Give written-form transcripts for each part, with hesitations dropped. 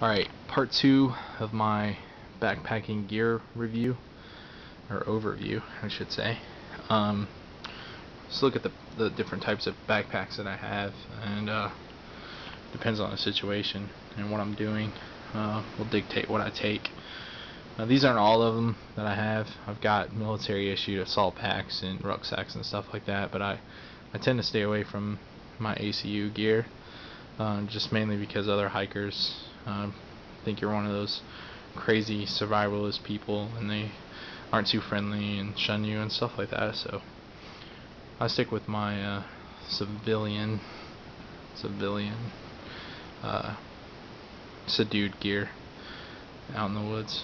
Alright, part 2 of my backpacking gear review, or overview, I should say. Let's look at the different types of backpacks that I have, and depends on the situation and what I'm doing will dictate what I take. These aren't all of them that I have. I've got military issued assault packs and rucksacks and stuff like that, but I tend to stay away from my ACU gear, just mainly because other hikers think you're one of those crazy survivalist people and they aren't too friendly and shun you and stuff like that. So I stick with my civilian subdued gear out in the woods.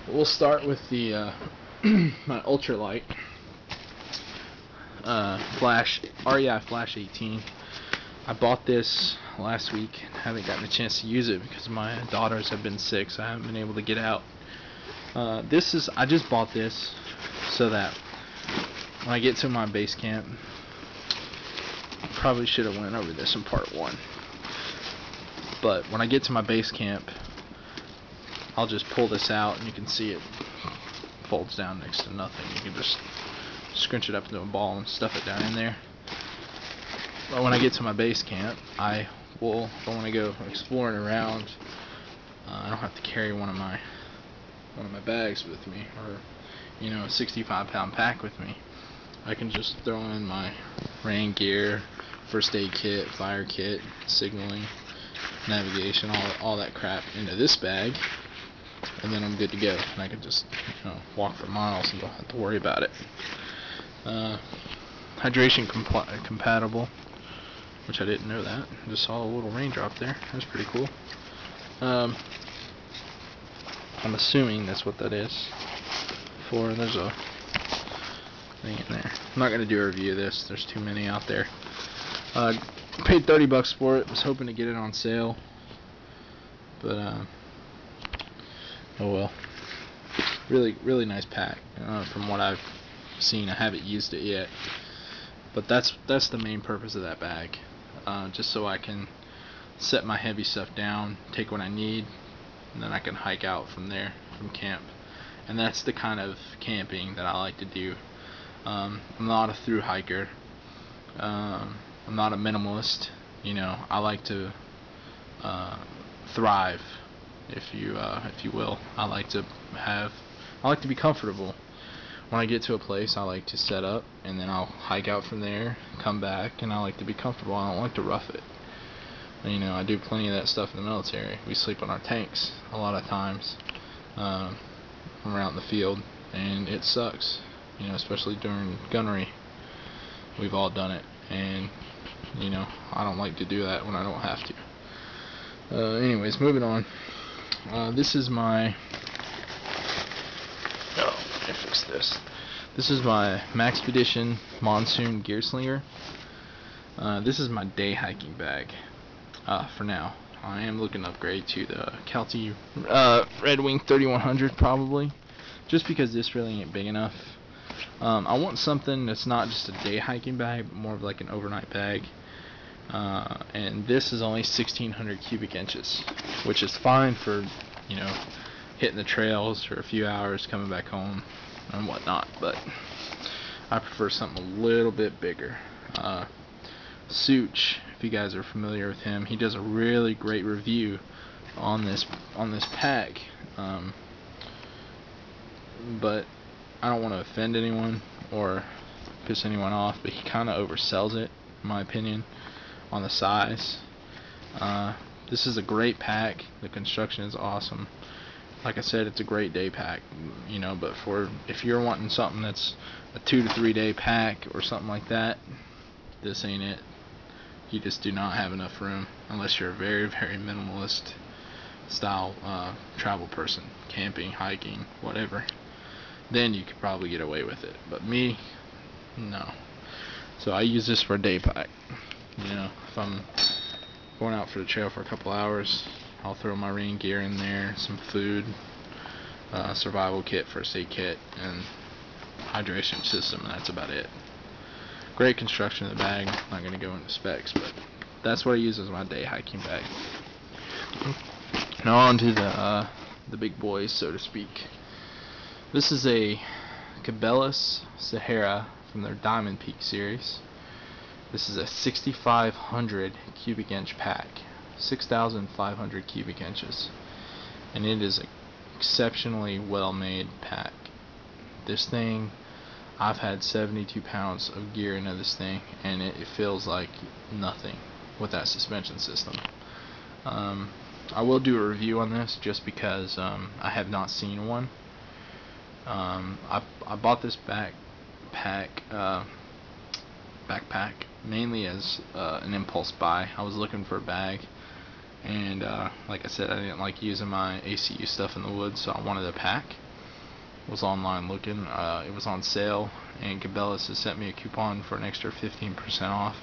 We'll start with the my ultralight Flash REI Flash 18. I bought this last week and haven't gotten a chance to use it because my daughters have been sick, so I haven't been able to get out. I just bought this so that when I get to my base camp, probably should have went over this in part 1, but when I get to my base camp, I'll just pull this out and you can see it folds down next to nothing. You can just scrunch it up into a ball and stuff it down in there. But when I get to my base camp, I will, if I want to go exploring around, I don't have to carry one of my bags with me, or a 65-pound pack with me. I can just throw in my rain gear, first aid kit, fire kit, signaling, navigation, all that crap into this bag, and then I'm good to go. And I can just walk for miles and don't have to worry about it. Hydration compatible, which I didn't know that. I just saw a little raindrop there. That's pretty cool. I'm assuming that's what that is for. There's a thing in there. I'm not going to do a review of this. There's too many out there. Paid $30 for it. Was hoping to get it on sale, but oh well. Really nice pack. From what I've seen, I haven't used it yet, but that's the main purpose of that bag. Just so I can set my heavy stuff down, take what I need, and then I can hike out from there, from camp. And that's the kind of camping that I like to do. I'm not a through hiker. I'm not a minimalist. I like to thrive, if you will. I like to be comfortable. When I get to a place, I like to set up, and then I'll hike out from there, come back, and I like to be comfortable. I don't like to rough it. I do plenty of that stuff in the military. We sleep on our tanks a lot of times when we're out in the field, and it sucks. Especially during gunnery. We've all done it, and I don't like to do that when I don't have to. Anyways, moving on. This is my fix this. This is my Maxpedition Monsoon Gear Slinger. This is my day hiking bag for now. I am looking to upgrade to the Kelty Red Wing 3100 probably, just because this really ain't big enough. I want something that's not just a day hiking bag, but more of like an overnight bag. And this is only 1600 cubic inches, which is fine for hitting the trails for a few hours, coming back home and whatnot, but I prefer something a little bit bigger. Such, if you guys are familiar with him, he does a really great review on this pack, but I don't want to offend anyone or piss anyone off, but he kind of oversells it, in my opinion, on the size. This is a great pack. The construction is awesome. Like I said, it's a great day pack, but if you're wanting something that's a 2 to 3 day pack or something like that, this ain't it. You just do not have enough room unless you're a very, very minimalist style travel person, camping, hiking, whatever. Then you could probably get away with it, but me, no. So I use this for a day pack. If I'm going out for the trail for a couple hours, I'll throw my rain gear in there, some food, survival kit, first aid kit, and hydration system, and that's about it. Great construction of the bag. Not going to go into specs, but that's what I use as my day hiking bag. Now on to the big boys, so to speak. This is a Cabelas Sahara from their Diamond Peak series. This is a 6,500 cubic inch pack, 6,500 cubic inches, and it is an exceptionally well made pack. This thing, I've had 72 pounds of gear into this thing, and it feels like nothing with that suspension system. I will do a review on this just because I have not seen one. I bought this backpack mainly as an impulse buy. I was looking for a bag, and like I said, I didn't like using my ACU stuff in the woods, so I wanted a pack. Was online looking. It was on sale, and Cabelas has sent me a coupon for an extra 15% off.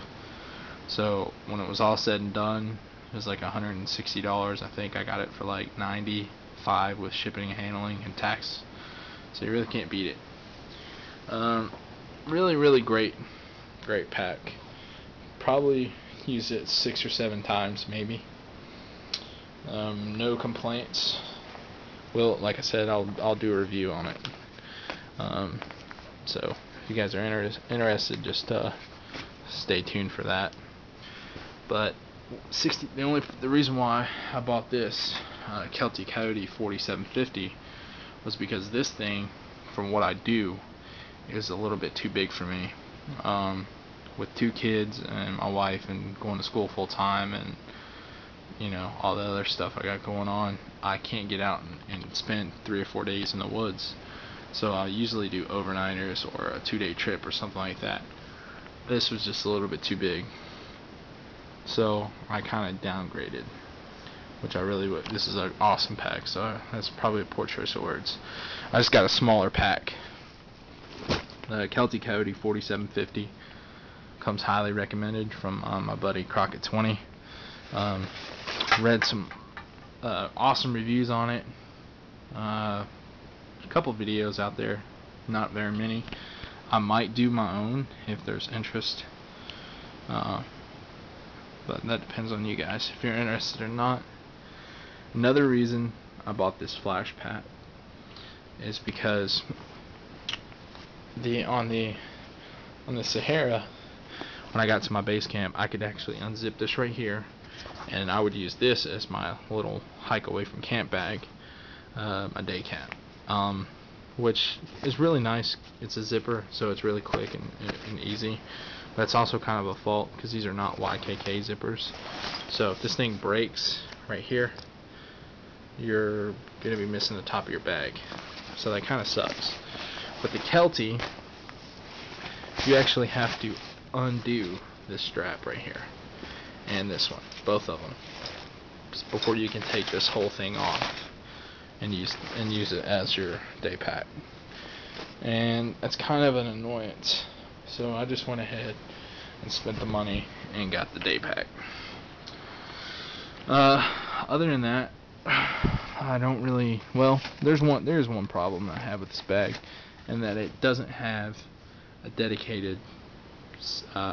So when it was all said and done, it was like $160. I think I got it for like $95 with shipping and handling and tax. So you really can't beat it. Really great pack. Probably use it 6 or 7 times maybe. No complaints. Well, like I said, I'll do a review on it. So if you guys are interested, just stay tuned for that. But the reason why I bought this Celtic Coyote 4750 was because this thing, from what I do, is a little bit too big for me. With 2 kids and my wife, and going to school full time, and all the other stuff I got going on, I can't get out and spend 3 or 4 days in the woods. So I usually do overnighters or a 2-day trip or something like that. This was just a little bit too big, so I kind of downgraded, which I really would. This is an awesome pack, so that's probably a poor choice of words. I just got a smaller pack. The Celtic Coyote 4750 comes highly recommended from my buddy Crockett 20. Read some awesome reviews on it. A couple videos out there, not very many. I might do my own if there's interest, but that depends on you guys if you're interested or not. Another reason I bought this flash pack is because on the Sahara, when I got to my base camp, I could actually unzip this right here, and I would use this as my little hike away from camp bag, my day cap, which is really nice. It's a zipper, so it's really quick and easy. That's also kind of a fault because these are not YKK zippers. So if this thing breaks right here, you're going to be missing the top of your bag. So that kind of sucks. But the Kelty, you actually have to undo this strap right here and this one, both of them, before you can take this whole thing off and use it as your day pack. And that's kind of an annoyance. So I just went ahead and spent the money and got the day pack. Other than that, I don't really, well, there's one problem I have with this bag, and that it doesn't have a dedicated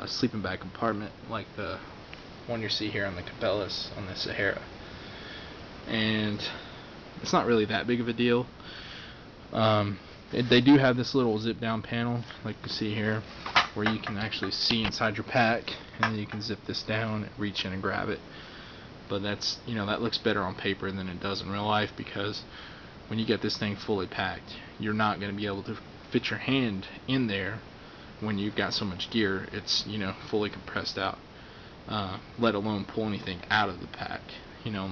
sleeping bag compartment like the one you see here on the Cabelas on the Sahara. And it's not really that big of a deal. They do have this little zip down panel like you see here, where you can actually see inside your pack, and then you can zip this down, reach in and grab it. But that's, that looks better on paper than it does in real life, because when you get this thing fully packed, you're not going to be able to fit your hand in there when you've got so much gear. It's fully compressed out, let alone pull anything out of the pack.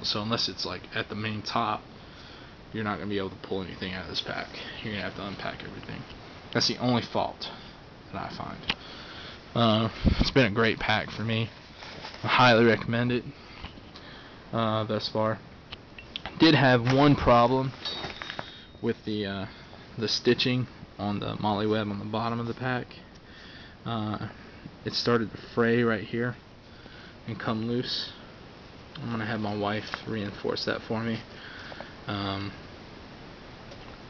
So unless it's like at the main top, you're not going to be able to pull anything out of this pack. You're going to have to unpack everything. That's the only fault that I find. It's been a great pack for me. I highly recommend it thus far. Did have one problem with the stitching on the molly web on the bottom of the pack. It started to fray right here and come loose. I'm going to have my wife reinforce that for me.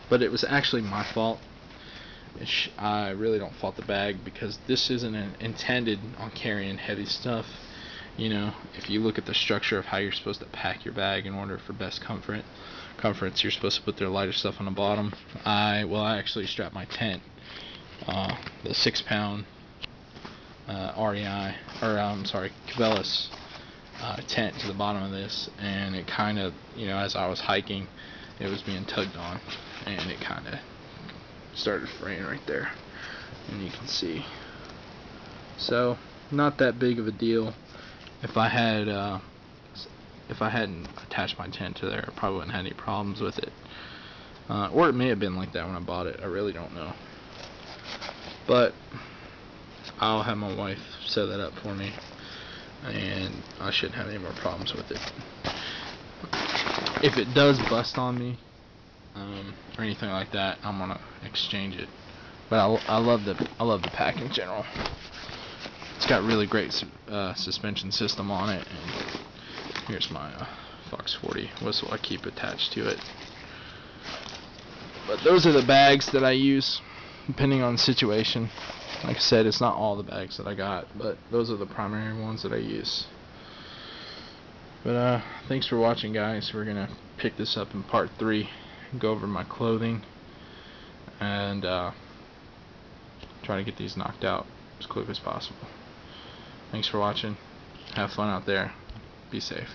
But it was actually my fault. I really don't fault the bag, because this isn't intended on carrying heavy stuff. You know, if you look at the structure of how you're supposed to pack your bag in order for best comfort, you're supposed to put their lighter stuff on the bottom. I actually strapped my tent, the 6-pound REI, or I'm sorry, Cabelas tent to the bottom of this, and it kind of, you know, as I was hiking, it was being tugged on, and it kind of started fraying right there, and you can see. So not that big of a deal. If I hadn't attached my tent to there, I probably wouldn't have any problems with it. Or it may have been like that when I bought it. I really don't know. But I'll have my wife set that up for me, and I shouldn't have any more problems with it. If it does bust on me, or anything like that, I'm gonna exchange it. But I love the pack in general. It's got really great suspension system on it, and here's my Fox 40 whistle I keep attached to it. But those are the bags that I use, depending on the situation. Like I said, it's not all the bags that I got, but those are the primary ones that I use. But thanks for watching, guys. We're gonna pick this up in part 3, go over my clothing, and try to get these knocked out as quick as possible. Thanks for watching. Have fun out there. Be safe.